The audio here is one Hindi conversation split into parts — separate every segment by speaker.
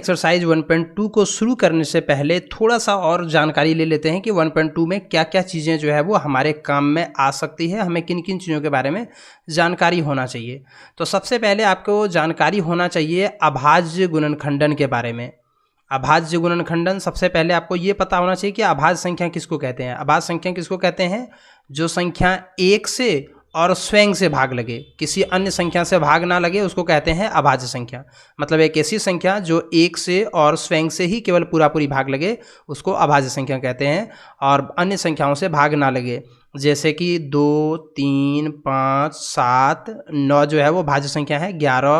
Speaker 1: एक्सरसाइज 1.2 को शुरू करने से पहले थोड़ा सा और जानकारी ले लेते हैं कि 1.2 में क्या क्या चीज़ें जो है वो हमारे काम में आ सकती है, हमें किन किन चीज़ों के बारे में जानकारी होना चाहिए। तो सबसे पहले आपको जानकारी होना चाहिए अभाज्य गुणनखंडन के बारे में। अभाज्य गुणनखंडन, सबसे पहले आपको ये पता होना चाहिए कि अभाज्य संख्या किसको कहते हैं। अभाज्य संख्या किसको कहते हैं? जो संख्या 1 से और स्वयं से भाग लगे, किसी अन्य संख्या से भाग ना लगे, उसको कहते हैं अभाज्य संख्या। मतलब एक ऐसी संख्या जो 1 से और स्वयं से ही केवल पूरी भाग लगे, उसको अभाज्य संख्या कहते हैं, और अन्य संख्याओं से भाग ना लगे। जैसे कि 2, 3, 5, 7, 9 जो है वो भाज्य संख्या है। 11,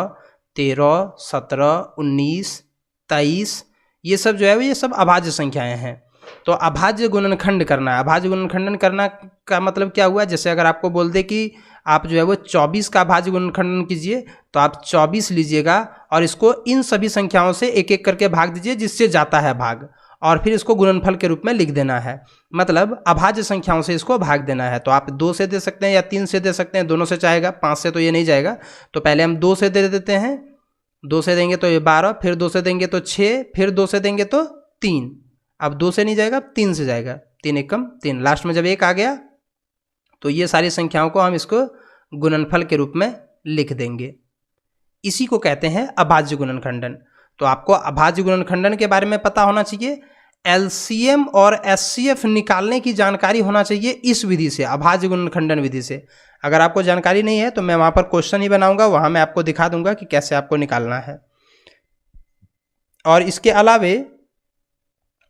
Speaker 1: 13, 17, 19, 23, ये सब जो है वो ये सब अभाज्य संख्याएं हैं। तो अभाज्य गुणनखंड करना, अभाज्य गुणनखंडन करना का मतलब क्या हुआ? जैसे अगर आपको बोल दे कि आप जो है वो 24 का अभाज्य गुणनखंडन कीजिए, तो आप 24 लीजिएगा और इसको इन सभी संख्याओं से एक एक करके भाग दीजिए जिससे जाता है भाग, और फिर इसको गुणनफल के रूप में लिख देना है। मतलब अभाज्य संख्याओं से इसको भाग देना है। तो आप 2 से दे सकते हैं या 3 से दे सकते हैं, दोनों से चाहेगा। 5 से तो ये नहीं जाएगा, तो पहले हम 2 से दे देते हैं। 2 से देंगे तो ये 12, फिर 2 से देंगे तो 6, फिर 2 से देंगे तो 3। अब 2 से नहीं जाएगा, 3 से जाएगा। 3 एकम 3, लास्ट में जब 1 आ गया तो ये सारी संख्याओं को हम इसको गुणनफल के रूप में लिख देंगे। इसी को कहते हैं अभाज्य गुणनखंडन। तो आपको अभाज्य गुणनखंडन के बारे में पता होना चाहिए। एलसीएम और एचसीएफ निकालने की जानकारी होना चाहिए इस विधि से, अभाज्य गुणनखंडन विधि से। अगर आपको जानकारी नहीं है तो मैं वहाँ पर क्वेश्चन ही बनाऊंगा, वहाँ मैं आपको दिखा दूंगा कि कैसे आपको निकालना है। और इसके अलावे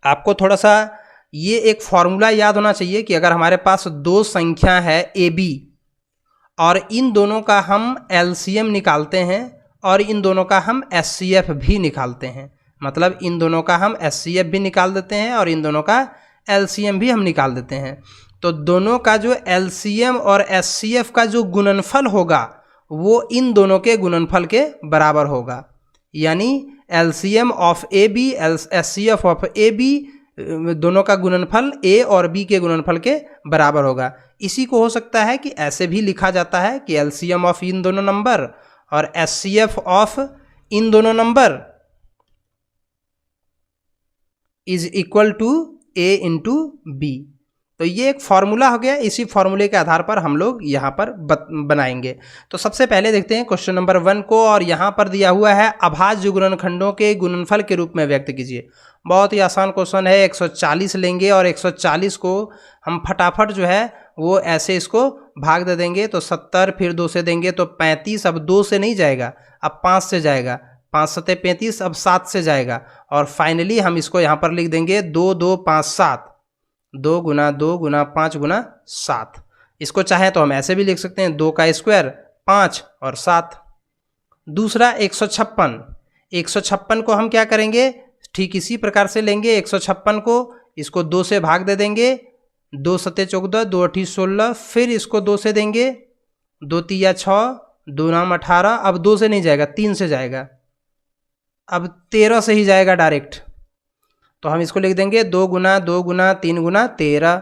Speaker 1: आपको थोड़ा सा ये एक फॉर्मूला याद होना चाहिए कि अगर हमारे पास 2 संख्या है ए बी और इन दोनों का हम एलसीएम निकालते हैं और इन दोनों का हम एचसीएफ भी निकालते हैं, मतलब इन दोनों का हम एचसीएफ भी निकाल देते हैं और इन दोनों का एलसीएम भी हम निकाल देते हैं, तो दोनों का जो एलसीएम और एचसीएफ का जो गुणनफल होगा वो इन दोनों के गुणनफल के बराबर होगा। यानी LCM of A B, HCF of A B, दोनों का गुणनफल ए और बी के गुणनफल के बराबर होगा। इसी को हो सकता है कि ऐसे भी लिखा जाता है कि एलसीएम ऑफ इन दोनों नंबर और एचसीएफ ऑफ इन दोनों number is equal to A into B. तो ये एक फॉर्मूला हो गया, इसी फॉर्मूले के आधार पर हम लोग यहाँ पर बनाएंगे। तो सबसे पहले देखते हैं क्वेश्चन नंबर 1 को, और यहाँ पर दिया हुआ है अभाज्य गुणनखंडों के गुणनफल के रूप में व्यक्त कीजिए। बहुत ही आसान क्वेश्चन है। 140 लेंगे और 140 को हम फटाफट जो है वो ऐसे इसको भाग दे देंगे। तो 70, फिर 2 से देंगे तो 35, अब 2 से नहीं जाएगा, अब 5 से जाएगा। 5 सते 35, अब 7 से जाएगा, और फाइनली हम इसको यहाँ पर लिख देंगे 2, 2, 5, 7, 2 गुना 2 गुना 5 गुना 7। इसको चाहे तो हम ऐसे भी लिख सकते हैं, 2 का स्क्वायर 5 और 7। दूसरा 156, 156 को हम क्या करेंगे? ठीक इसी प्रकार से लेंगे। 156 को इसको 2 से भाग दे देंगे, 2 सते 14, 2 अठी 16, फिर इसको 2 से देंगे, 2 तिया 6, 2 नाम 18, अब 2 से नहीं जाएगा, 3 से जाएगा, अब 13 से ही जाएगा डायरेक्ट। तो हम इसको लिख देंगे 2 गुना 2 गुना 3 गुना 13।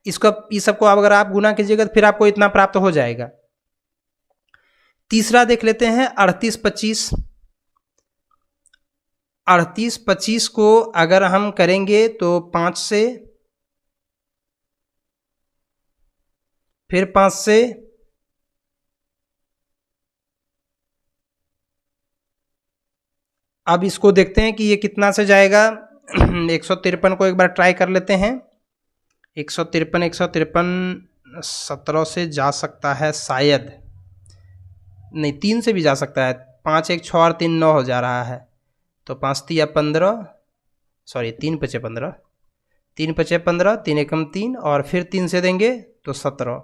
Speaker 1: इसको इस सबको अगर आप गुना कीजिएगा तो फिर आपको इतना प्राप्त हो जाएगा। तीसरा देख लेते हैं 38, 25। 38, 25 को अगर हम करेंगे तो 5 से, फिर 5 से, अब इसको देखते हैं कि ये कितना से जाएगा। 153 को एक बार ट्राई कर लेते हैं। 153 17 से जा सकता है शायद, नहीं 3 से भी जा सकता है। 5 1 6 और 3 9 हो जा रहा है, तो 5 तिया 15, सॉरी 3 पचे 15, 3 पचे 15, 3 एकम 3, और फिर 3 से देंगे तो 17,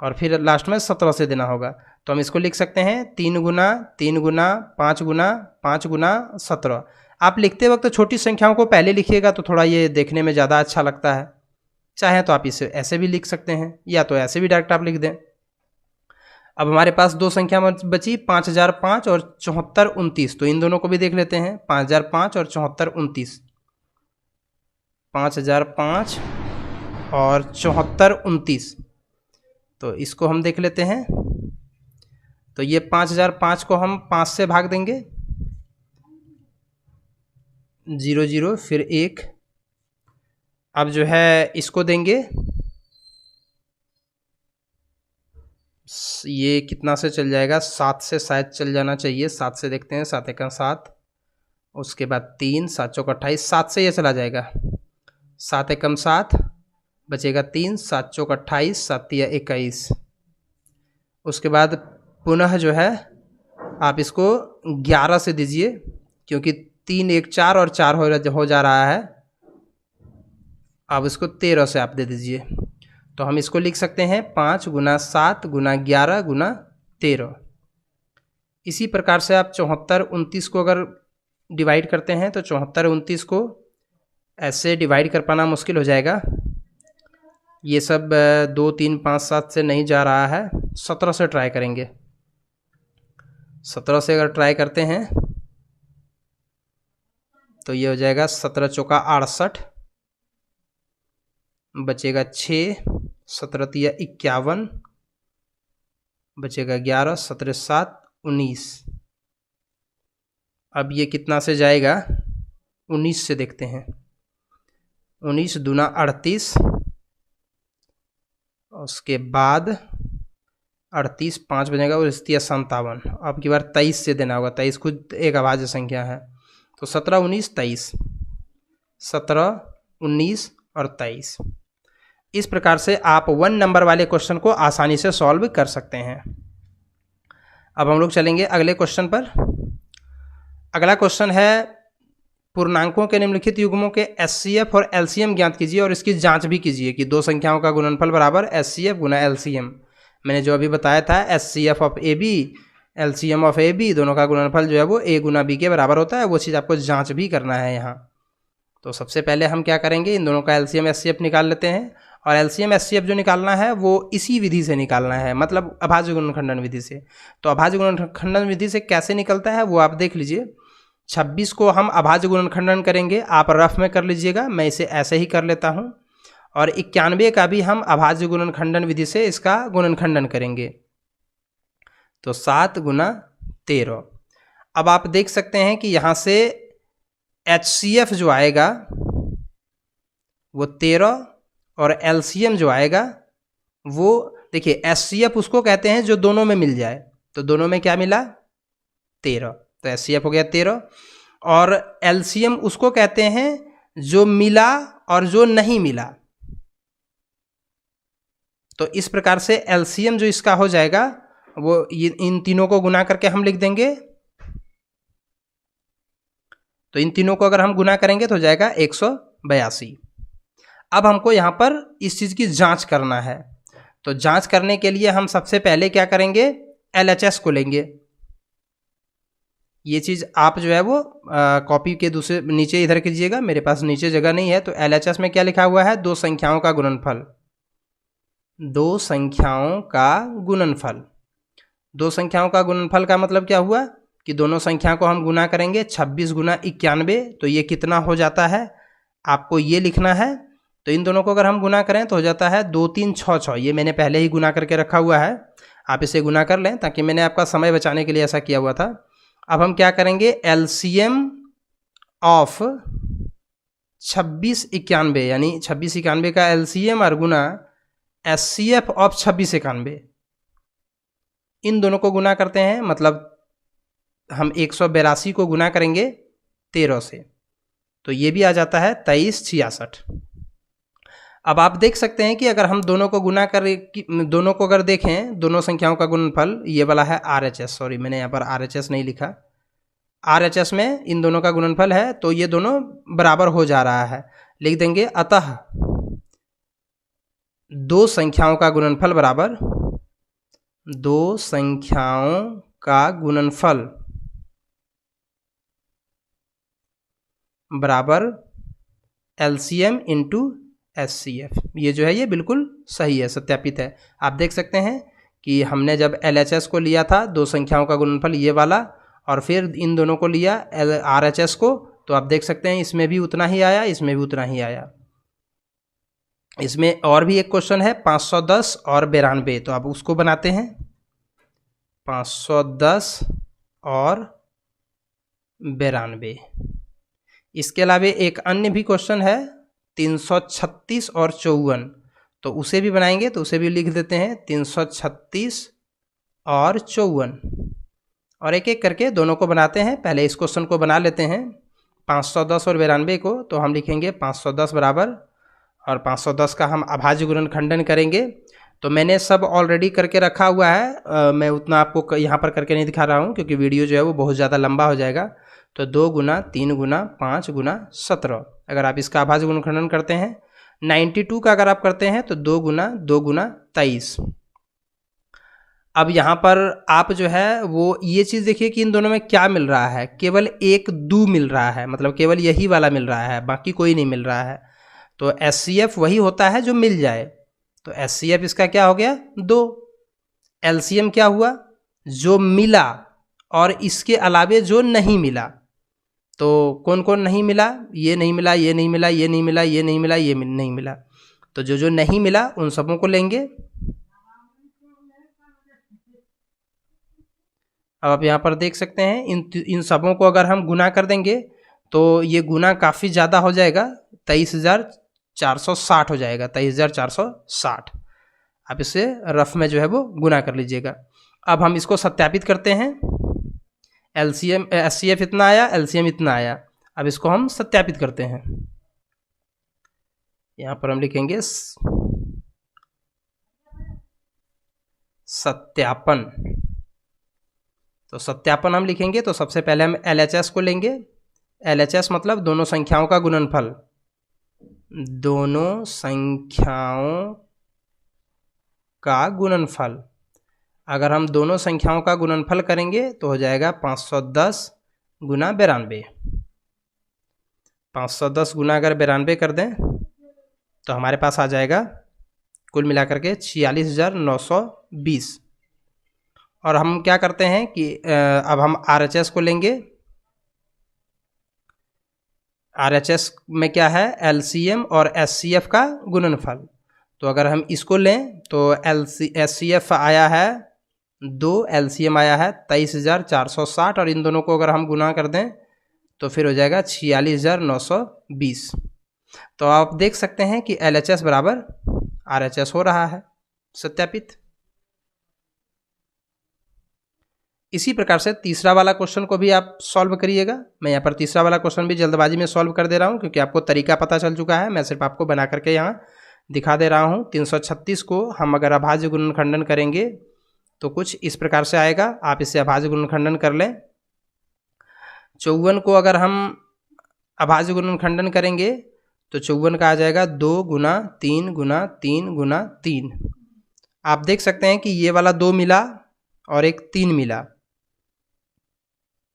Speaker 1: और फिर लास्ट में 17 से देना होगा। तो हम इसको लिख सकते हैं 3 गुना 3 गुना 5 गुना 5 गुना 17। आप लिखते वक्त छोटी संख्याओं को पहले लिखिएगा तो थोड़ा ये देखने में ज़्यादा अच्छा लगता है। चाहे तो आप इसे ऐसे भी लिख सकते हैं, या तो ऐसे भी डायरेक्ट आप लिख दें। अब हमारे पास 2 संख्या बची, 5005 और 7429। तो इन दोनों को भी देख लेते हैं, 5005 और 7429। 5005 और 7429, तो इसको हम देख लेते हैं। तो ये 5005 को हम 5 से भाग देंगे, 0 0 फिर 1। अब जो है इसको देंगे, ये कितना से चल जाएगा, 7 से शायद चल जाना चाहिए, 7 से देखते हैं, 7 एकम 7, उसके बाद 3, 7 चौक 28, 7 से ये चला जाएगा, 7 एकम 7, बचेगा 3, 7 चौक 28, 7 तिया 21। उसके बाद पुनः जो है आप इसको 11 से दीजिए, क्योंकि 3 1 4 और 4 हो जा रहा है। अब इसको 13 से आप दे दीजिए, तो हम इसको लिख सकते हैं 5 गुना 7 गुना 11 गुना 13। इसी प्रकार से आप 74 29 को अगर डिवाइड करते हैं तो 74 29 को ऐसे डिवाइड कर पाना मुश्किल हो जाएगा। ये सब 2 3 5 7 से नहीं जा रहा है, 17 से ट्राई करेंगे। 17 से अगर ट्राई करते हैं तो ये हो जाएगा 17 चौका 68, बचेगा 6, 17 तिया 51, बचेगा 11, 17 7 19। अब ये कितना से जाएगा, 19 से देखते हैं, 19 दूना 38, उसके बाद 38 5 बनेगा और 57। अब की बार 23 से देना होगा, 23 खुद एक अभाज्य संख्या है, तो 17 19 23, 17 19 और 23। इस प्रकार से आप 1 नंबर वाले क्वेश्चन को आसानी से सॉल्व कर सकते हैं। अब हम लोग चलेंगे अगले क्वेश्चन पर। अगला क्वेश्चन है, पूर्णांकों के निम्नलिखित युग्मों के एचसीएफ और एलसीएम ज्ञात कीजिए और इसकी जांच भी कीजिए कि दो संख्याओं का गुणनफल बराबर एचसीएफ गुना एलसीएम। मैंने जो अभी बताया था, HCF of A B, LCM of A B, दोनों का गुणनफल जो है वो ए गुना बी के बराबर होता है। वो चीज़ आपको जांच भी करना है यहाँ। तो सबसे पहले हम क्या करेंगे, इन दोनों का एलसीएम एचसीएफ निकाल लेते हैं। और एलसीएम एचसीएफ जो निकालना है वो इसी विधि से निकालना है, मतलब अभाज्य गुणनखंडन विधि से। तो अभाज्य गुणनखंडन विधि से कैसे निकलता है वो आप देख लीजिए। 26 को हम अभाज्य गुणनखंडन करेंगे, आप रफ में कर लीजिएगा, मैं इसे ऐसे ही कर लेता हूँ। और 91 का भी हम अभाज्य गुणनखंडन विधि से इसका गुणनखंडन करेंगे, तो 7 गुना 13। अब आप देख सकते हैं कि यहाँ से HCF जो आएगा वो 13 और LCM जो आएगा वो, देखिए HCF उसको कहते हैं जो दोनों में मिल जाए, तो दोनों में क्या मिला 13, तो HCF हो गया 13। और LCM उसको कहते हैं जो मिला और जो नहीं मिला। तो इस प्रकार से LCM जो इसका हो जाएगा वो इन तीनों को गुना करके हम लिख देंगे। तो इन तीनों को अगर हम गुना करेंगे तो हो जाएगा 182। अब हमको यहाँ पर इस चीज़ की जांच करना है। तो जांच करने के लिए हम सबसे पहले क्या करेंगे, LHS को लेंगे। ये चीज़ आप जो है वो कॉपी के दूसरे नीचे इधर कीजिएगा, मेरे पास नीचे जगह नहीं है। तो LHS में क्या लिखा हुआ है, दो संख्याओं का गुणनफल। दो संख्याओं का गुणनफल, दो संख्याओं का गुणनफल का मतलब क्या हुआ कि दोनों संख्या को हम गुना करेंगे। 26 गुना 91, तो ये कितना हो जाता है आपको ये लिखना है। तो इन दोनों को अगर हम गुना करें तो हो जाता है 2 3 6 6। ये मैंने पहले ही गुना करके रखा हुआ है, आप इसे गुना कर लें, ताकि मैंने आपका समय बचाने के लिए ऐसा किया हुआ था। अब हम क्या करेंगे, LCM ऑफ 26 91, यानी 26 91 का LCM और गुना HCF ऑफ 26 91, इन दोनों को गुना करते हैं। मतलब हम 182 को गुना करेंगे 13 से, तो ये भी आ जाता है 23 66। अब आप देख सकते हैं कि अगर हम दोनों को गुना कर, दोनों को अगर देखें, दोनों संख्याओं का गुणनफल, ये वाला है RHS, सॉरी मैंने यहाँ पर RHS नहीं लिखा, RHS में इन दोनों का गुणनफल है, तो ये दोनों बराबर हो जा रहा है, लिख देंगे। अतः दो संख्याओं का गुणनफल बराबर, दो संख्याओं का गुणनफल बराबर LCM इंटू HCF। ये जो है ये बिल्कुल सही है, सत्यापित है। आप देख सकते हैं कि हमने जब LHS को लिया था, दो संख्याओं का गुणनफल ये वाला, और फिर इन दोनों को लिया RHS को, तो आप देख सकते हैं इसमें भी उतना ही आया, इसमें भी उतना ही आया। इसमें और भी एक क्वेश्चन है 510 और 92, तो आप उसको बनाते हैं। 510 और 92, इसके अलावा एक अन्य भी क्वेश्चन है 336 और 54, तो उसे भी बनाएंगे, तो उसे भी लिख देते हैं 336 और 54 और एक एक करके दोनों को बनाते हैं। पहले इस क्वेश्चन को बना लेते हैं 510 और 92 को, तो हम लिखेंगे 510 बराबर, और 510 का हम अभाज्य गुणनखंडन करेंगे। तो मैंने सब ऑलरेडी करके रखा हुआ है, मैं उतना आपको यहाँ पर करके नहीं दिखा रहा हूँ क्योंकि वीडियो जो है वो बहुत ज़्यादा लंबा हो जाएगा। तो 2 गुना 3 गुना 5 गुना 17, अगर आप इसका अभाज्य गुणनखंडन करते हैं। 92 का अगर आप करते हैं तो 2 गुना 23। अब यहाँ पर आप जो है वो ये चीज़ देखिए कि इन दोनों में क्या मिल रहा है, केवल एक दो मिल रहा है, मतलब केवल यही वाला मिल रहा है, बाकी कोई नहीं मिल रहा है। तो HCF वही होता है जो मिल जाए, तो HCF इसका क्या हो गया 2। LCM क्या हुआ, जो मिला और इसके अलावे जो नहीं मिला। तो कौन कौन नहीं मिला, ये नहीं मिला, ये नहीं मिला, ये नहीं मिला, ये नहीं मिला, ये नहीं मिला। तो जो जो नहीं मिला उन सबों को लेंगे। अब आप यहाँ पर देख सकते हैं इन सबों को अगर हम गुना कर देंगे तो ये गुना काफ़ी ज़्यादा हो जाएगा, 23,460 हो जाएगा, 23,460। आप इसे रफ में जो है वो गुना कर लीजिएगा। अब हम इसको सत्यापित करते हैं। LCM HCF इतना आया, LCM इतना आया। अब इसको हम सत्यापित करते हैं। यहाँ पर हम लिखेंगे सत्यापन। तो सत्यापन हम लिखेंगे तो सबसे पहले हम LHS को लेंगे। LHS मतलब दोनों संख्याओं का गुणनफल, दोनों संख्याओं का गुणनफल। अगर हम दोनों संख्याओं का गुणनफल करेंगे तो हो जाएगा 510 गुना 92। 510 गुना अगर 92 कर दें तो हमारे पास आ जाएगा कुल मिलाकर के 46,920। और हम क्या करते हैं कि अब हम RHS को लेंगे। RHS में क्या है, LCM और HCF का गुणनफल। तो अगर हम इसको लें तो HCF आया है 2, LCM आया है 23,460, और इन दोनों को अगर हम गुना कर दें तो फिर हो जाएगा 46,920। तो आप देख सकते हैं कि LHS बराबर RHS हो रहा है, सत्यापित। इसी प्रकार से तीसरा वाला क्वेश्चन को भी आप सॉल्व करिएगा। मैं यहाँ पर तीसरा वाला क्वेश्चन भी जल्दबाजी में सॉल्व कर दे रहा हूँ क्योंकि आपको तरीका पता चल चुका है, मैं सिर्फ आपको बना करके यहाँ दिखा दे रहा हूँ। 336 को हम अगर अभाज्य गुणनखंडन करेंगे तो कुछ इस प्रकार से आएगा, आप इससे अभाज्य गुणनखंडन कर लें। 54 को अगर हम अभाज्य गुणनखंडन करेंगे तो 54 का आ जाएगा 2 गुना 3 गुना 3 गुना 3। आप देख सकते हैं कि ये वाला 2 मिला और एक 3 मिला,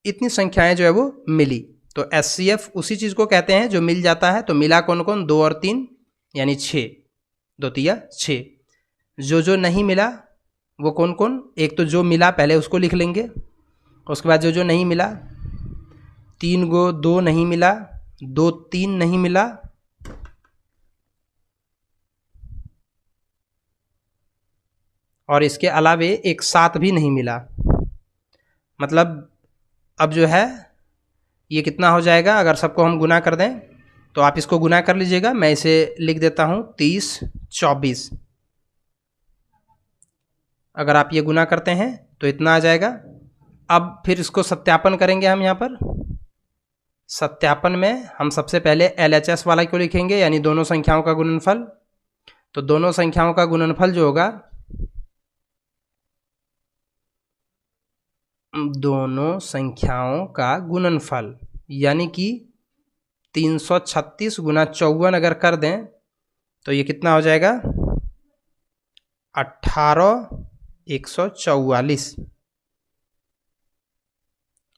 Speaker 1: इतनी संख्याएं जो है वो मिली। तो HCF उसी चीज़ को कहते हैं जो मिल जाता है। तो मिला कौन कौन, 2 और 3 यानी 6, 2 तिया 6। जो जो नहीं मिला वो कौन कौन, एक तो जो मिला पहले उसको लिख लेंगे, उसके बाद जो जो नहीं मिला, 3 को 2 नहीं मिला, 2 3 नहीं मिला, और इसके अलावे एक 7 भी नहीं मिला। मतलब अब जो है ये कितना हो जाएगा, अगर सबको हम गुना कर दें तो आप इसको गुना कर लीजिएगा, मैं इसे लिख देता हूँ 30 24। अगर आप ये गुना करते हैं तो इतना आ जाएगा। अब फिर इसको सत्यापन करेंगे हम। यहाँ पर सत्यापन में हम सबसे पहले LHS वाला को लिखेंगे, यानी दोनों संख्याओं का गुणनफल। तो दोनों संख्याओं का गुणनफल जो होगा, दोनों संख्याओं का गुणनफल यानी कि 336 गुना 54 अगर कर दें तो ये कितना हो जाएगा, 18,144।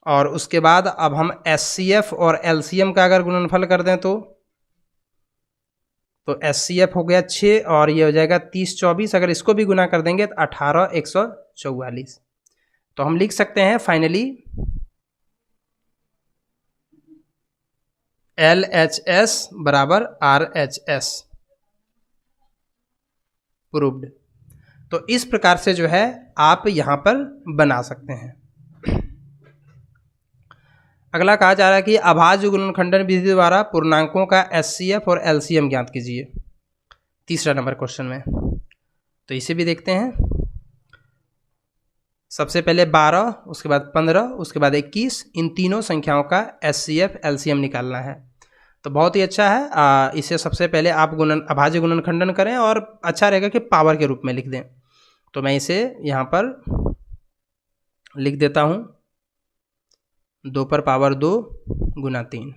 Speaker 1: और उसके बाद अब हम HCF और LCM का अगर गुणनफल कर दें तो HCF हो गया 6 और ये हो जाएगा 30 24। अगर इसको भी गुना कर देंगे तो 18,144। तो हम लिख सकते हैं फाइनली LHS बराबर RHS, प्रूव्ड। तो इस प्रकार से जो है आप यहाँ पर बना सकते हैं। अगला कहा जा रहा है कि अभाज्य गुणनखंडन विधि द्वारा पूर्णांकों का एचसीएफ और एलसीएम ज्ञात कीजिए, तीसरा नंबर क्वेश्चन में। तो इसे भी देखते हैं। सबसे पहले 12, उसके बाद 15, उसके बाद 21, इन तीनों संख्याओं का एचसीएफ एलसीएम निकालना है। तो बहुत ही अच्छा है, इसे सबसे पहले आप अभाज्य गुणनखंडन करें और अच्छा रहेगा कि पावर के रूप में लिख दें। तो मैं इसे यहाँ पर लिख देता हूँ 2 पर पावर 2 गुना 3।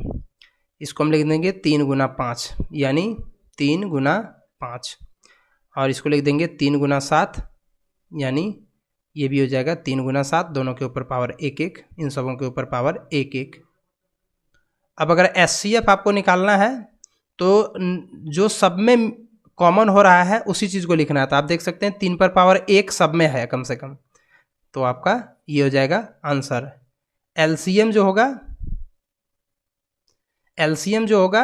Speaker 1: इसको हम लिख देंगे 3 गुना 5 यानी 3 गुना 5, और इसको लिख देंगे 3 गुना 7 यानी ये भी हो जाएगा 3 गुना 7, दोनों के ऊपर पावर 1-1, इन सबों के ऊपर पावर 1-1। अब अगर एचसीएफ आपको निकालना है तो जो सब में कॉमन हो रहा है उसी चीज़ को लिखना है। तो आप देख सकते हैं 3 पर पावर 1 सब में है कम से कम, तो आपका ये हो जाएगा आंसर। एलसीएम जो होगा, एलसीएम जो होगा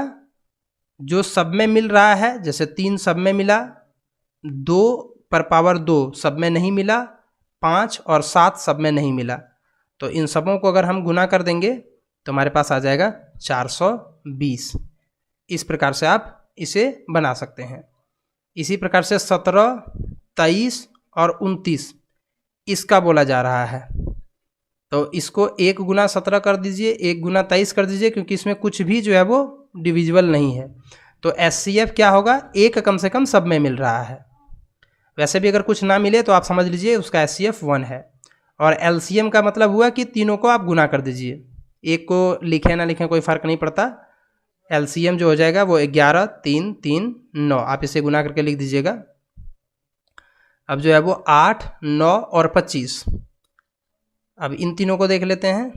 Speaker 1: जो सब में मिल रहा है, जैसे 3 सब में मिला, 2 पर पावर 2 सब में नहीं मिला, 5 और 7 सब में नहीं मिला, तो इन सबों को अगर हम गुना कर देंगे तो हमारे पास आ जाएगा 420। इस प्रकार से आप इसे बना सकते हैं। इसी प्रकार से 17, 23 और 29 इसका बोला जा रहा है, तो इसको 1 गुना 17 कर दीजिए, 1 गुना 23 कर दीजिए, क्योंकि इसमें कुछ भी जो है वो डिविजिबल नहीं है। तो एचसीएफ क्या होगा, 1 कम से कम सब में मिल रहा है। वैसे भी अगर कुछ ना मिले तो आप समझ लीजिए उसका एचसीएफ 1 है। और एलसीएम का मतलब हुआ कि तीनों को आप गुना कर दीजिए, एक को लिखें ना लिखें कोई फ़र्क नहीं पड़ता। एलसीएम जो हो जाएगा वो 11, 3, 3, 9, आप इसे गुना करके लिख दीजिएगा। अब जो है वो 8, 9 और 25। अब इन तीनों को देख लेते हैं।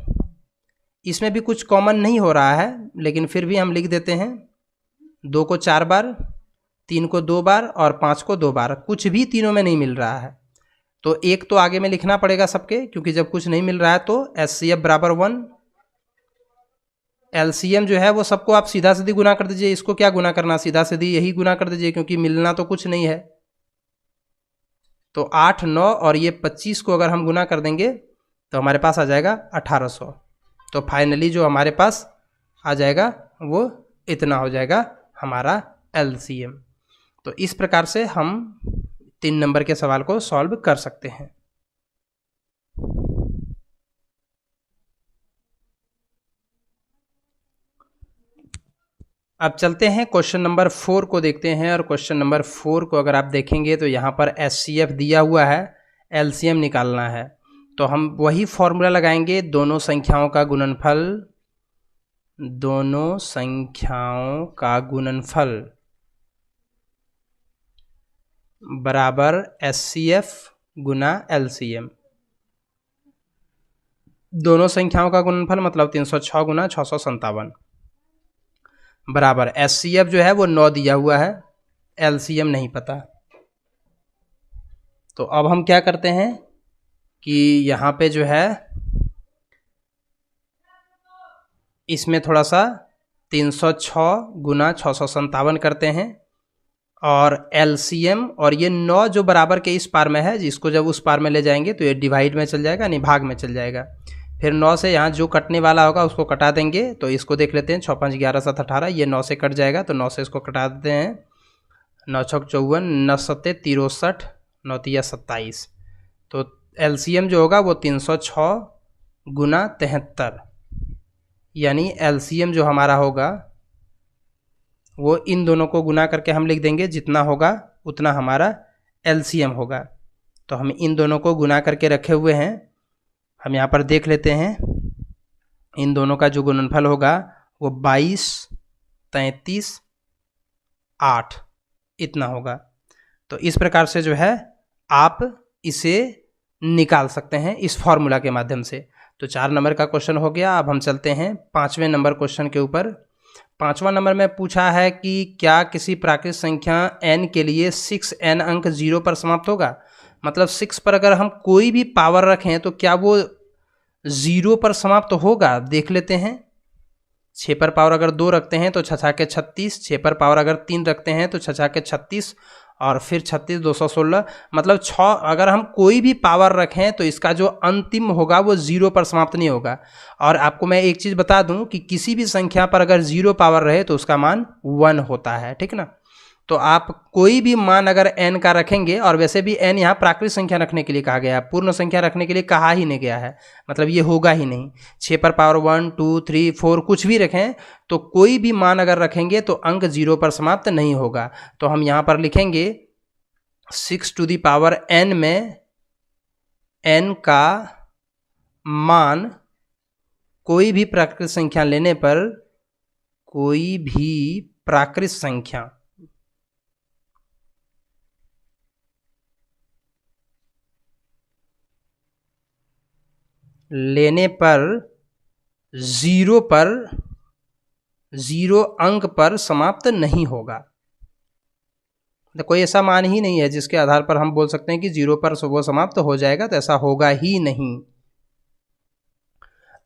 Speaker 1: इसमें भी कुछ कॉमन नहीं हो रहा है, लेकिन फिर भी हम लिख देते हैं 2 को 4 बार, 3 को 2 बार और 5 को 2 बार। कुछ भी तीनों में नहीं मिल रहा है, तो एक तो आगे में लिखना पड़ेगा सबके, क्योंकि जब कुछ नहीं मिल रहा है तो एचसीएफ बराबर 1। एलसीएम जो है वो सबको आप सीधा सीधी गुना कर दीजिए, इसको क्या गुना करना, सीधा सीधी यही गुना कर दीजिए, क्योंकि मिलना तो कुछ नहीं है। तो 8, 9 और ये 25 को अगर हम गुना कर देंगे तो हमारे पास आ जाएगा 1800। तो फाइनली जो हमारे पास आ जाएगा वो इतना हो जाएगा हमारा एलसीएम। तो इस प्रकार से हम 3 नंबर के सवाल को सॉल्व कर सकते हैं। अब चलते हैं क्वेश्चन नंबर 4 को देखते हैं। और क्वेश्चन नंबर 4 को अगर आप देखेंगे तो यहाँ पर एचसीएफ दिया हुआ है, एलसीएम निकालना है। तो हम वही फॉर्मूला लगाएंगे, दोनों संख्याओं का गुणनफल, दोनों संख्याओं का गुणनफल बराबर एचसीएफ गुना एलसीएम। दोनों संख्याओं का गुणनफल मतलब 306 गुना 657 बराबर एचसीएफ जो है वो 9 दिया हुआ है, एलसीएम नहीं पता। तो अब हम क्या करते हैं कि यहाँ पे जो है इसमें थोड़ा सा 306 गुना 657 करते हैं, और एलसीएम और ये 9 जो बराबर के इस पार में है, जिसको जब उस पार में ले जाएंगे तो ये डिवाइड में चल जाएगा, यानी भाग में चल जाएगा। फिर 9 से यहाँ जो कटने वाला होगा उसको कटा देंगे। तो इसको देख लेते हैं, 6, 5, 11, 7, 18, ये 9 से कट जाएगा, तो 9 से इसको कटा देते हैं। 9, 6, 54, 9, 7, 63, 9, 3, 27। तो एलसीएम जो होगा वो 306 गुना 73, यानी एलसीएम जो हमारा होगा वो इन दोनों को गुना करके हम लिख देंगे, जितना होगा उतना हमारा एलसीएम होगा। तो हम इन दोनों को गुना करके रखे हुए हैं। हम यहाँ पर देख लेते हैं, इन दोनों का जो गुणनफल होगा वो 22, 33, 8 इतना होगा। तो इस प्रकार से जो है आप इसे निकाल सकते हैं इस फॉर्मूला के माध्यम से। तो 4 नंबर का क्वेश्चन हो गया। अब हम चलते हैं 5वें नंबर क्वेश्चन के ऊपर। 5वां नंबर में पूछा है कि क्या किसी प्राकृत संख्या n के लिए 6n अंक 0 पर समाप्त होगा। मतलब 6 पर अगर हम कोई भी पावर रखें तो क्या वो 0 पर समाप्त होगा, देख लेते हैं। 6 पर पावर अगर 2 रखते हैं तो 6 के 36, 6 पर पावर अगर 3 रखते हैं तो 6 के 36, और फिर 36 216, मतलब 6, अगर हम कोई भी पावर रखें तो इसका जो अंतिम होगा वो 0 पर समाप्त नहीं होगा। और आपको मैं एक चीज़ बता दूं कि किसी भी संख्या पर अगर 0 पावर रहे तो उसका मान 1 होता है, ठीक ना। तो आप कोई भी मान अगर n का रखेंगे, और वैसे भी n यहाँ प्राकृत संख्या रखने के लिए कहा गया है, पूर्ण संख्या रखने के लिए कहा ही नहीं गया है, मतलब ये होगा ही नहीं। 6 पर पावर 1 2 3 4 कुछ भी रखें तो कोई भी मान अगर रखेंगे तो अंक 0 पर समाप्त नहीं होगा। तो हम यहाँ पर लिखेंगे 6 टू दी पावर n में n का मान कोई भी प्राकृत संख्या लेने पर, कोई भी प्राकृत संख्या लेने पर 0 अंक पर समाप्त नहीं होगा। तो कोई ऐसा मान ही नहीं है जिसके आधार पर हम बोल सकते हैं कि 0 पर वो समाप्त हो जाएगा, तो ऐसा होगा ही नहीं।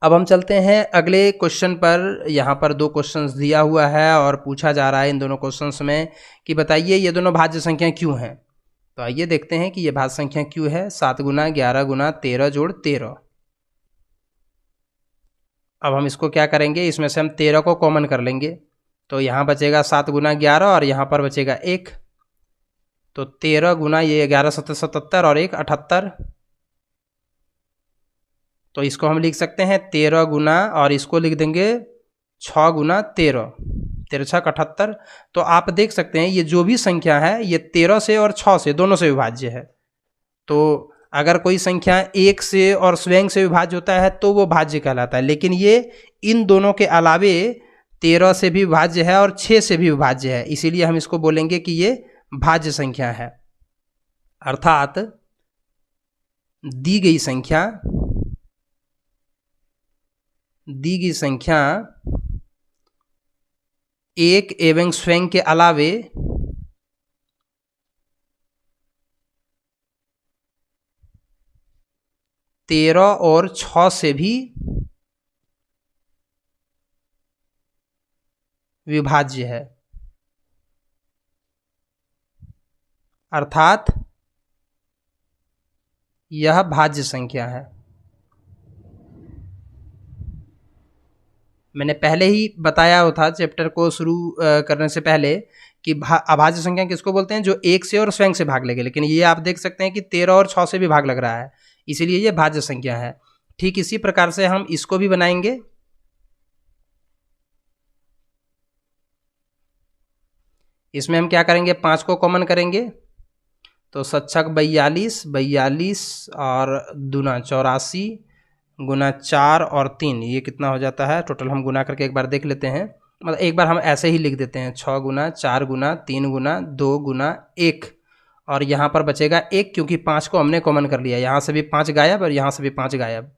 Speaker 1: अब हम चलते हैं अगले क्वेश्चन पर। यहाँ पर 2 क्वेश्चंस दिया हुआ है और पूछा जा रहा है इन दोनों क्वेश्चंस में कि बताइए ये दोनों भाज्य संख्या क्यों हैं। तो आइए देखते हैं कि ये भाज्य संख्या क्यों है। 7 गुना 11 गुना 13 जोड़ 13। अब हम इसको क्या करेंगे, इसमें से हम 13 को कॉमन कर लेंगे, तो यहाँ बचेगा 7 गुना 11 और यहाँ पर बचेगा 1। तो 13 गुना ये 11 7 77 और 1 78। तो इसको हम लिख सकते हैं 13 गुना, और इसको लिख देंगे 6 गुना 13, 13 6 78। तो आप देख सकते हैं ये जो भी संख्या है ये 13 से और 6 से दोनों से विभाज्य है। तो अगर कोई संख्या 1 से और स्वयं से विभाज्य होता है तो वो भाज्य कहलाता है, लेकिन ये इन दोनों के अलावे 13 से भी विभाज्य है और 6 से भी विभाज्य है, इसीलिए हम इसको बोलेंगे कि ये भाज्य संख्या है। अर्थात दी गई संख्या 1 एवं स्वयं के अलावे 13 और 6 से भी विभाज्य है, अर्थात यह भाज्य संख्या है। मैंने पहले ही बताया था चैप्टर को शुरू करने से पहले कि अभाज्य संख्या किसको बोलते हैं, जो 1 से और स्वयं से भाग लगे, लेकिन ये आप देख सकते हैं कि 13 और 6 से भी भाग लग रहा है, इसीलिए ये भाज्य संख्या है। ठीक इसी प्रकार से हम इसको भी बनाएंगे। इसमें हम क्या करेंगे, 5 को कॉमन करेंगे, तो 7 42 42 और दूना 84 गुना 4 और 3, ये कितना हो जाता है टोटल, हम गुना करके एक बार देख लेते हैं। मतलब एक बार हम ऐसे ही लिख देते हैं 6 गुना 4 गुना 3 गुना 2 गुना 1, और यहाँ पर बचेगा 1 क्योंकि 5 को हमने कॉमन कर लिया, यहाँ से भी 5 गायब और यहाँ से भी 5 गायब।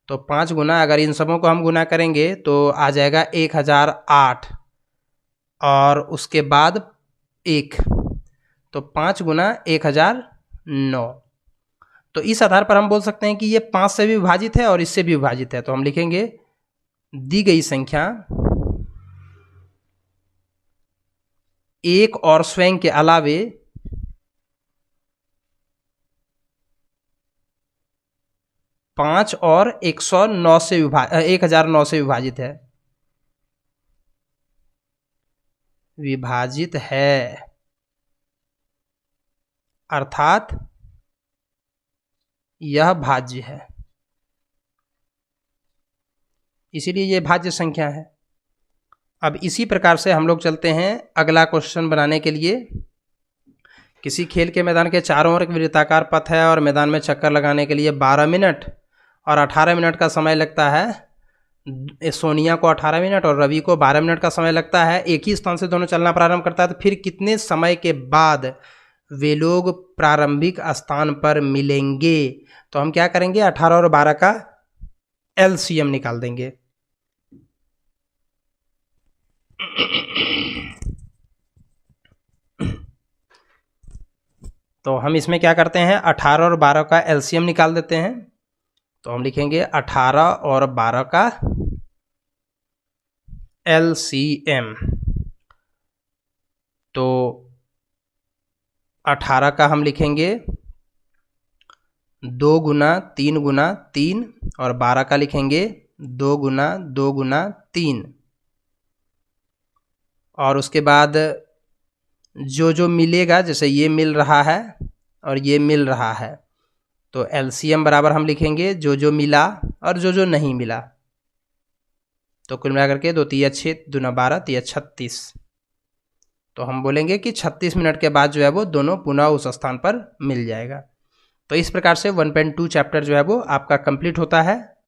Speaker 1: तो 5 गुना, अगर इन सबों को हम गुना करेंगे तो आ जाएगा 1008 और उसके बाद 1, तो 5 गुना 1009। तो इस आधार पर हम बोल सकते हैं कि ये 5 से भी विभाजित है और इससे भी विभाजित है। तो हम लिखेंगे दी गई संख्या 1 और स्वयं के अलावे 5 और 1009 से 1009 से विभाजित है, अर्थात यह भाज्य है, इसीलिए यह भाज्य संख्या है। अब इसी प्रकार से हम लोग चलते हैं अगला क्वेश्चन बनाने के लिए। किसी खेल के मैदान के चारों ओर एक वृत्ताकार पथ है और मैदान में चक्कर लगाने के लिए 12 मिनट और 18 मिनट का समय लगता है। सोनिया को 18 मिनट और रवि को 12 मिनट का समय लगता है। एक ही स्थान से दोनों चलना प्रारंभ करता है, तो फिर कितने समय के बाद वे लोग प्रारंभिक स्थान पर मिलेंगे। तो हम क्या करेंगे, 18 और 12 का एलसीएम निकाल देंगे। तो हम इसमें क्या करते हैं, 18 और 12 का एलसीएम निकाल देते हैं। तो हम लिखेंगे 18 और 12 का एलसीएम। तो 18 का हम लिखेंगे 2 गुना 3 गुना 3 और 12 का लिखेंगे 2 गुना 2 गुना 3। और उसके बाद जो जो मिलेगा, जैसे ये मिल रहा है और ये मिल रहा है, तो एलसीएम बराबर हम लिखेंगे जो जो मिला और जो जो नहीं मिला। तो कुल मिलाकर के 2 तिया 6 दूना 12 तिया 36। तो हम बोलेंगे कि 36 मिनट के बाद जो है वो दोनों पुनः उस स्थान पर मिल जाएगा। तो इस प्रकार से 1.2 चैप्टर जो है वो आपका कंप्लीट होता है।